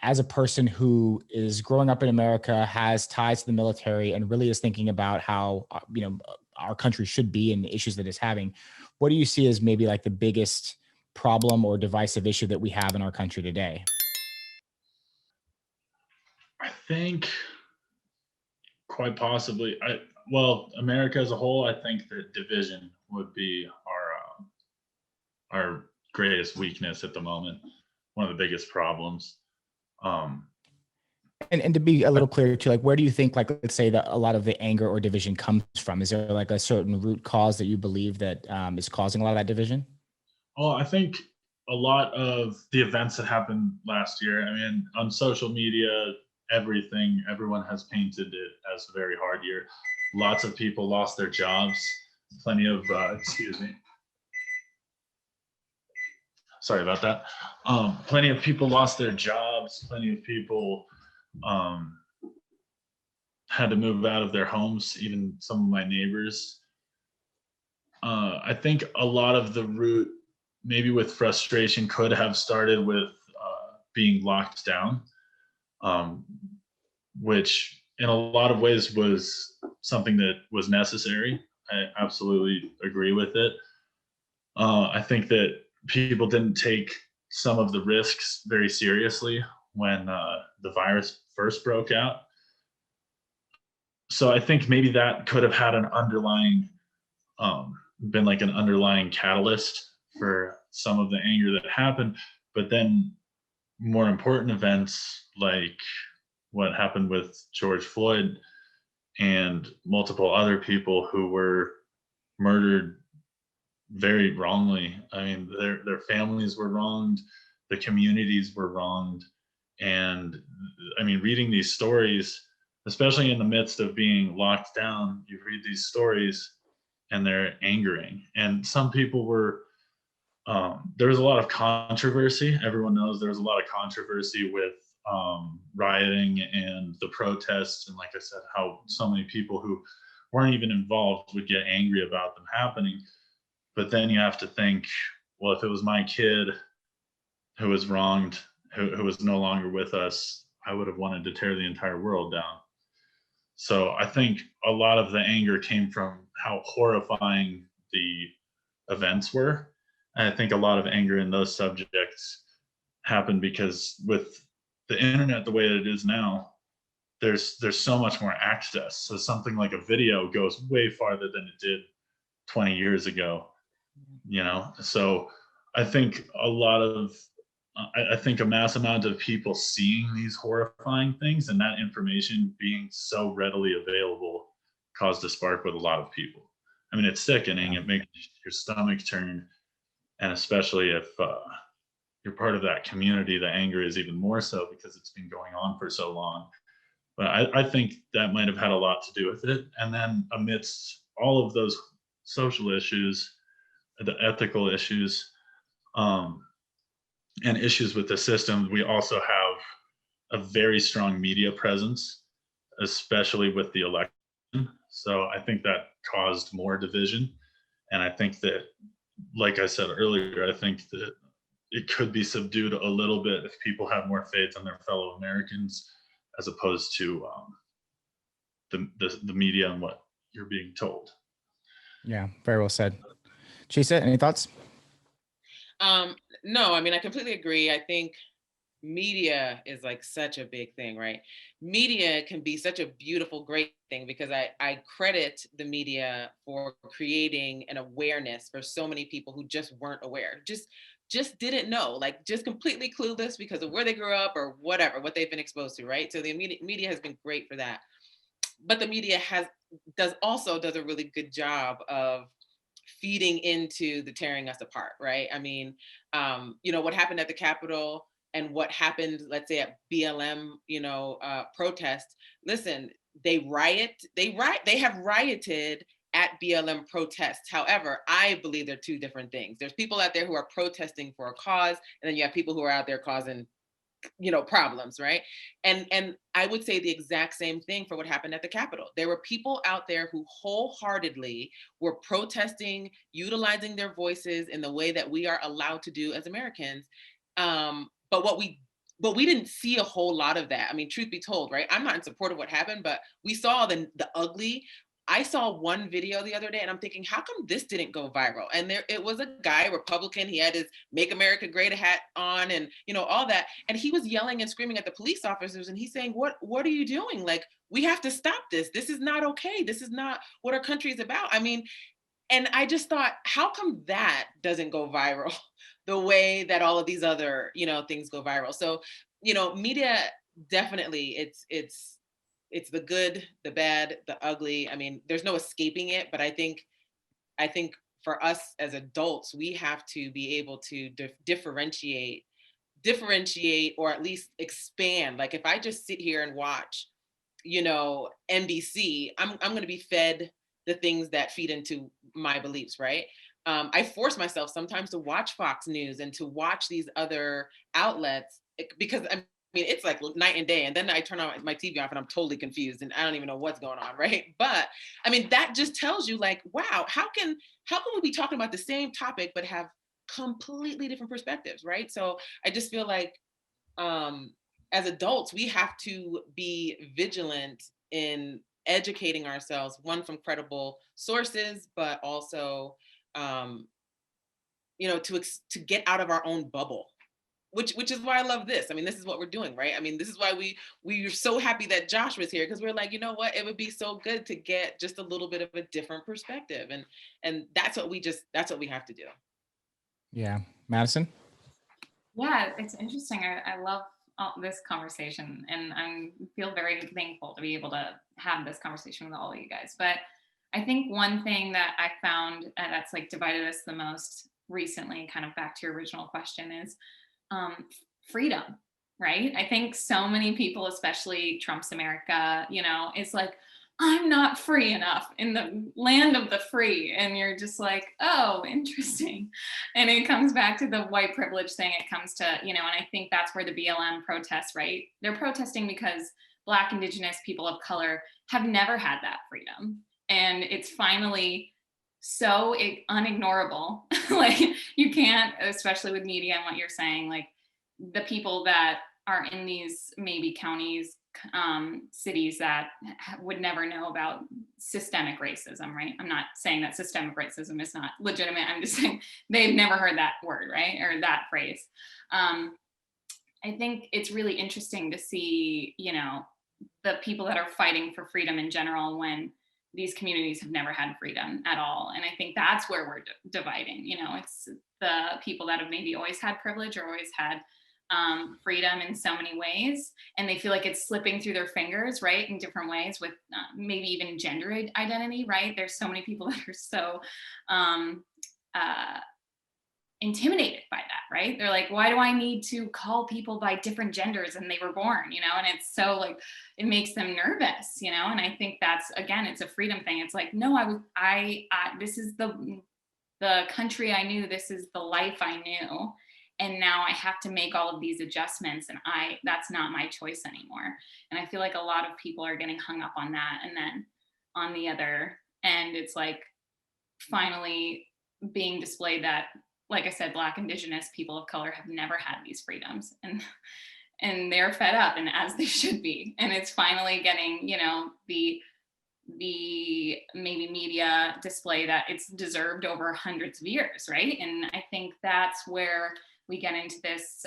as a person who is growing up in America, has ties to the military, and really is thinking about how, our country should be and the issues that it's having, what do you see as maybe like the biggest problem or divisive issue that we have in our country today? I think quite possibly. Well, America as a whole, I think that division would be our greatest weakness at the moment. One of the biggest problems. Um, And to be a I, little clearer too, like where do you think, like let's say that a lot of the anger or division comes from? Is there like a certain root cause that you believe that is causing a lot of that division? I think a lot of the events that happened last year. I mean, on social media, everyone has painted it as a very hard year. Lots of people lost their jobs. Plenty of, excuse me, sorry about that. Plenty of people lost their jobs. Plenty of people um, had to move out of their homes. Even some of my neighbors. I think a lot of the root, maybe with frustration, could have started with being locked down, um, which in a lot of ways was something that was necessary. I absolutely agree with it. I think that people didn't take some of the risks very seriously when the virus first broke out. So I think maybe that could have had an underlying, been like an underlying catalyst for some of the anger that happened. But then more important events like what happened with George Floyd and multiple other people who were murdered very wrongly. I mean, their families were wronged, the communities were wronged, and I mean, reading these stories, especially in the midst of being locked down, you read these stories and they're angering. And some people were. There was a lot of controversy. Everyone knows there was a lot of controversy with rioting and the protests, and like I said, how so many people who weren't even involved would get angry about them happening. But then you have to think, well, if it was my kid who was wronged, who was no longer with us, I would have wanted to tear the entire world down. So I think a lot of the anger came from how horrifying the events were. And I think a lot of anger in those subjects happened because with the internet the way it is now, there's so much more access. So something like a video goes way farther than it did 20 years ago. So I think I think a mass amount of people seeing these horrifying things and that information being so readily available caused a spark with a lot of people. I mean, it's sickening. Yeah. It makes your stomach turn, and especially if you're part of that community, the anger is even more so because it's been going on for so long. But I think that might have had a lot to do with it. And then amidst all of those social issues, the ethical issues, um, and issues with the system, we also have a very strong media presence, especially with the election. So I think that caused more division. And I think that, like I said earlier, I think that it could be subdued a little bit if people have more faith in their fellow Americans as opposed to the media and what you're being told. Yeah, very well said. Chisa, any thoughts? No, I mean, I completely agree. I think media is like such a big thing, right? Media can be such a beautiful, great thing because I credit the media for creating an awareness for so many people who just weren't aware, just didn't know, like just completely clueless because of where they grew up or whatever, what they've been exposed to, right? So the media has been great for that. But the media does a really good job of feeding into the tearing us apart, right? I mean, what happened at the Capitol and what happened, let's say at BLM, protests. Listen, they have rioted at BLM protests. However, I believe they're two different things. There's people out there who are protesting for a cause, and then you have people who are out there causing problems, right? And I would say the exact same thing for what happened at the Capitol. There were people out there who wholeheartedly were protesting, utilizing their voices in the way that we are allowed to do as Americans. But what we but we didn't see a whole lot of that. I mean, truth be told, right? I'm not in support of what happened, but we saw the ugly. I saw one video the other day and I'm thinking, how come this didn't go viral? And there it was a guy, Republican, he had his Make America Great hat on and all that. And he was yelling and screaming at the police officers and he's saying, what are you doing? Like, we have to stop this. This is not okay. This is not what our country is about. I mean, and I just thought, how come that doesn't go viral the way that all of these other, things go viral? So, media definitely it's the good, the bad, the ugly. I mean, there's no escaping it, but I think for us as adults, we have to be able to differentiate or at least expand. Like if I just sit here and watch, NBC, I'm going to be fed the things that feed into my beliefs, right? I force myself sometimes to watch Fox News and to watch these other outlets because I mean, it's like night and day. And then I turn on my TV off and I'm totally confused and I don't even know what's going on, right? But I mean, that just tells you like, wow, how can we be talking about the same topic but have completely different perspectives, right? So I just feel like as adults, we have to be vigilant in educating ourselves, one from credible sources, but also, to get out of our own bubble. Which is why I love this. I mean, this is what we're doing, right? I mean, this is why we're so happy that Josh was here because we're like, you know what? It would be so good to get just a little bit of a different perspective, and that's what we have to do. Yeah, Madison. Yeah, it's interesting. I love this conversation, and I feel very thankful to be able to have this conversation with all of you guys. But I think one thing that I found that's like divided us the most recently, kind of back to your original question, is freedom, right? I think so many people, especially Trump's America, it's like, I'm not free enough in the land of the free. And you're just like, oh, interesting. And it comes back to the white privilege thing. It comes to, and I think that's where the BLM protests, right? They're protesting because Black, Indigenous, people of color have never had that freedom. And it's finally so unignorable. Like you can't, especially with media and what you're saying, like the people that are in these maybe counties, cities that would never know about systemic racism, right? I'm not saying that systemic racism is not legitimate. I'm just saying they've never heard that word, right? Or that phrase. I think it's really interesting to see, the people that are fighting for freedom in general when these communities have never had freedom at all. And I think that's where we're dividing. It's the people that have maybe always had privilege or always had freedom in so many ways, and they feel like it's slipping through their fingers, right, in different ways with maybe even gender identity, right? There's so many people that are so intimidated by that, right? They're like, why do I need to call people by different genders than they were born, and it's so like, it makes them nervous, and I think that's, again, it's a freedom thing. It's like, no, I this is the country I knew, this is the life I knew, and now I have to make all of these adjustments, and that's not my choice anymore. And I feel like a lot of people are getting hung up on that. And then on the other end, it's like finally being displayed that, like I said, Black, Indigenous, people of color have never had these freedoms, and they're fed up, and as they should be. And it's finally getting, the maybe media display that it's deserved over hundreds of years, right? And I think that's where we get into this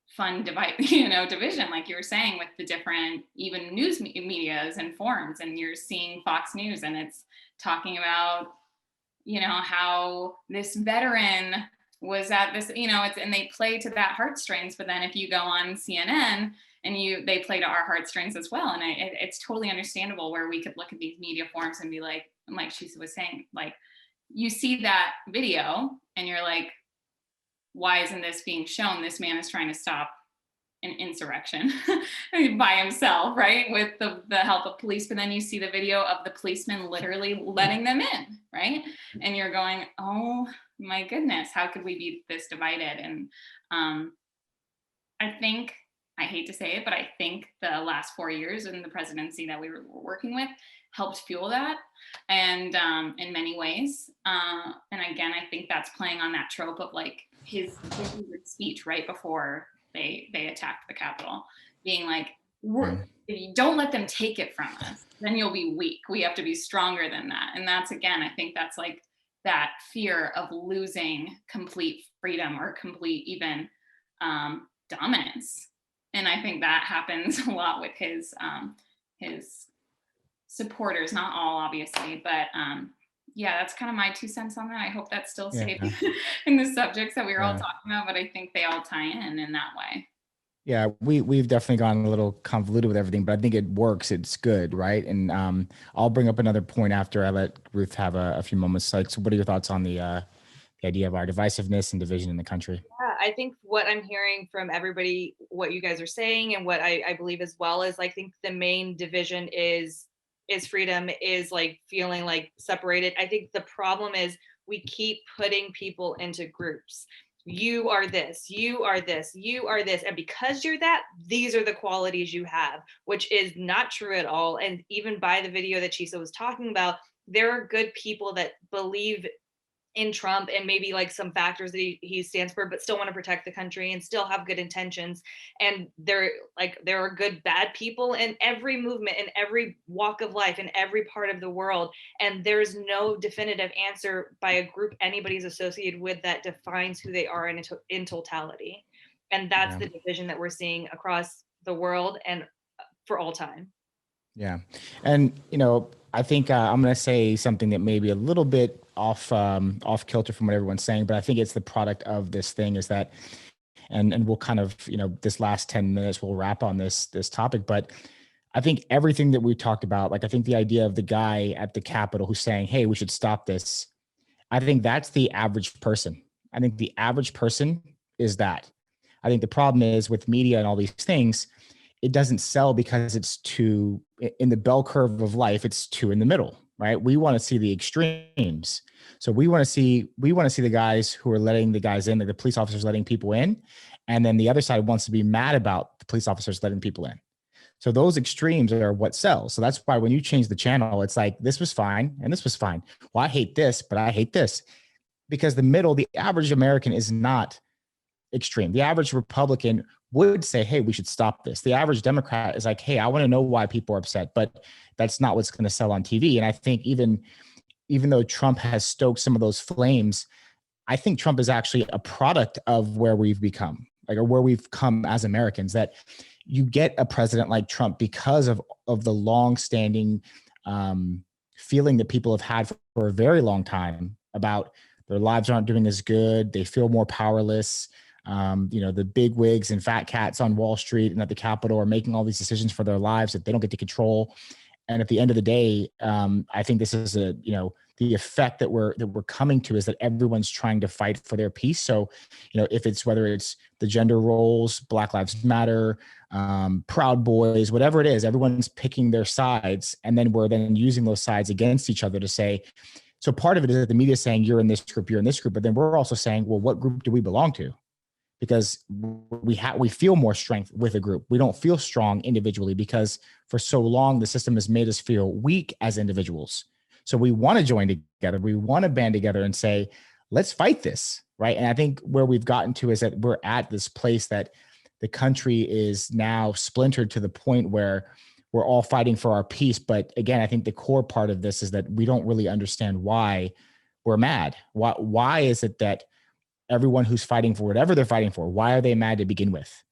fun division, like you were saying, with the different even news medias and forums. And you're seeing Fox News, and it's talking about, how this veteran was at this, and they play to that heartstrings. But then if you go on CNN and they play to our heartstrings as well. And it's totally understandable where we could look at these media forums and be like she was saying, like, you see that video and you're like, why isn't this being shown? This man is trying to stop an insurrection by himself, right? With the help of police. But then you see the video of the policeman literally letting them in, right? And you're going, oh my goodness, how could we be this divided? And I think, I hate to say it, but I think the last 4 years in the presidency that we were working with helped fuel that, and in many ways. And again, I think that's playing on that trope of like his speech right before they attacked the Capitol, being like, if you don't let them take it from us, then you'll be weak. We have to be stronger than that. And that's, again, I think that's like that fear of losing complete freedom or complete even dominance. And I think that happens a lot with his supporters, not all obviously, but yeah, that's kind of my 2 cents on that. I hope that's still safe in the subjects that we were all talking about, but I think they all tie in that way. Yeah, we've definitely gone a little convoluted with everything, but I think it works. It's good, right? And I'll bring up another point after I let Ruth have a few moments. Like, so what are your thoughts on the idea of our divisiveness and division in the country? Yeah, I think what I'm hearing from everybody, what you guys are saying, and what I believe as well, is I think the main division is freedom, is like feeling like separated. I think the problem is we keep putting people into groups. You are this, you are this, you are this. And because you're that, these are the qualities you have, which is not true at all. And even by the video that Chisa was talking about, there are good people that believe in Trump and maybe like some factors that he stands for, but still want to protect the country and still have good intentions. And there are good, bad people in every movement, in every walk of life, in every part of the world. And there's no definitive answer by a group anybody's associated with that defines who they are in totality. And that's the division that we're seeing across the world and for all time. Yeah. And, I think I'm going to say something that may be a little bit off kilter from what everyone's saying, but I think it's the product of this thing is that, and we'll kind of, this last 10 minutes, we'll wrap on this topic, but I think everything that we talked about, like, I think the idea of the guy at the Capitol who's saying, hey, we should stop this. I think that's the average person. I think the average person is that. I think the problem is with media and all these things, it doesn't sell because it's too in the bell curve of life. It's too in the middle, right? We want to see the extremes. So we want to see the guys who are letting the guys in, like the police officers letting people in. And then the other side wants to be mad about the police officers letting people in. So those extremes are what sells. So that's why when you change the channel, it's like, this was fine and this was fine. Well, I hate this, but I hate this. Because the middle, the average American is not extreme. The average Republican would say, hey, we should stop this. The average Democrat is like, hey, I want to know why people are upset, but that's not what's going to sell on TV. And I think even though Trump has stoked some of those flames, I think Trump is actually a product of where we've become, or where we've come as Americans, that you get a president like Trump because of the long-standing feeling that people have had for a very long time about their lives aren't doing as good. They feel more powerless. The big wigs and fat cats on Wall Street and at the Capitol are making all these decisions for their lives that they don't get to control. And at the end of the day, I think this is the effect that we're coming to is that everyone's trying to fight for their peace. So, whether it's the gender roles, Black Lives Matter, Proud Boys, whatever it is, everyone's picking their sides. And then we're then using those sides against each other to say, so part of it is that the media is saying you're in this group, you're in this group, but then we're also saying, well, what group do we belong to? Because we feel more strength with a group. We don't feel strong individually because for so long the system has made us feel weak as individuals. So we want to join together. We want to band together and say, let's fight this, right? And I think where we've gotten to is that we're at this place that the country is now splintered to the point where we're all fighting for our peace. But again, I think the core part of this is that we don't really understand why we're mad. Why is it that everyone who's fighting for whatever they're fighting for, why are they mad to begin with?